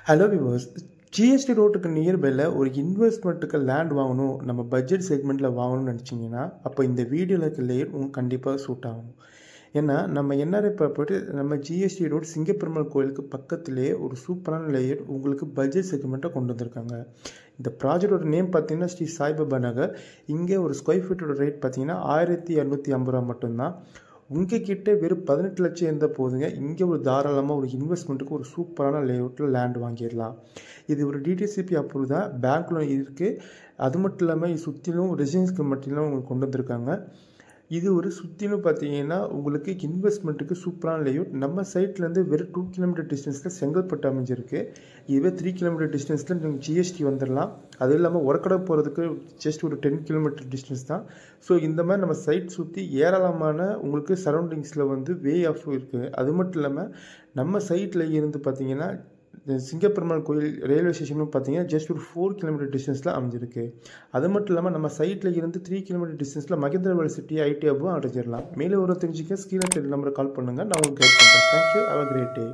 Hello viewers. GST ரோட்டுக்கு நியர்பையில் ஒரு இன்வெஸ்ட்மெண்ட்டுக்கு land வாங்கணும், நம்ம பட்ஜெட் செக்மெண்ட்டில் வாங்கணும்னு நினச்சிங்கன்னா அப்போ இந்த வீடியோவில் இருக்க லேயர் உங்களுக்கு கண்டிப்பாக சூட் ஆகும். ஏன்னா நம்ம என்ஆர்ஐ ப்ராப்பர்ட்டி நம்ம ஜிஎஸ்டி ரோட் சிங்கப்பெருமாள் கோயிலுக்கு பக்கத்துலேயே ஒரு சூப்பரான லேயர் உங்களுக்கு பட்ஜெட் செக்மெண்ட்டை கொண்டு வந்திருக்காங்க. இந்த ப்ராஜெக்டோட நேம் பார்த்தீங்கன்னா ஸ்ரீ சாய்பாபா நகர். இங்கே ஒரு ஸ்கொயர் ஃபீட்டோட ரேட் பார்த்தீங்கன்னா 1250 ரூபா மட்டும்தான். உங்ககிட்ட வெறும் 18 லட்சம் இருந்தால் போதுங்க, இங்கே ஒரு தாராளமாக ஒரு இன்வெஸ்ட்மெண்ட்டுக்கு ஒரு சூப்பரான லேஅவுட்டில் லேண்ட் வாங்கிடலாம். இது ஒரு டிடிசிபி அப்ரூவ் தான், பேங்க் லோன் இருக்குது. அது மட்டும் இல்லாமல் இது சுற்றிலும் ரெசிடென்ஸ்க்கு மட்டும் உங்களுக்கு கொண்டு வந்திருக்காங்க. இது ஒரு சுற்றிலும் பார்த்தீங்கன்னா உங்களுக்கு இன்வெஸ்ட்மெண்ட்டுக்கு சூப்பரான லேஅவுட். நம்ம சைட்லேருந்து வெறும் 2 கிலோமீட்டர் டிஸ்டன்ஸில் செங்கல்பட்டு அமைஞ்சிருக்கு. இதுவே 3 கிலோமீட்டர் டிஸ்டன்ஸில் நீங்கள் ஜிஎஸ்டி வந்துடலாம். அதுவும் இல்லாமல் ஒர்க்கடை போகிறதுக்கு ஜஸ்ட் ஒரு 10 கிலோமீட்டர் டிஸ்டன்ஸ் தான். ஸோ இந்த மாதிரி நம்ம சைட் சுற்றி ஏராளமான உங்களுக்கு சரௌண்டிங்ஸில் வே ஆஃப் இருக்குது. அது மட்டும் இல்லாமல் நம்ம சைட்டில் இருந்து பார்த்தீங்கன்னா சிங்கப்பெருமாள் கோயில் ரயில்வே ஸ்டேஷனும் பார்த்தீங்கன்னா ஜஸ்ட் ஒரு 4 கிலோமீட்டர் டிஸ்டன்ஸில் அமைஞ்சிருக்கு. அது மட்டும் இல்லாமல் நம்ம சைட்டில் இருந்து 3 கிலோமீட்டர் டிஸ்டன்ஸில் மகேந்திரவேல் சிட்டி ஐடி ஹப்பும் அடைஞ்சிடலாம். மேலே ஒரு தெரிஞ்சுக்க ஸ்க்ரீனில் நம்பரை கால் பண்ணுங்கள், நான் உங்களுக்கு கைட் பண்ணுறேன். Thank you, have a great day.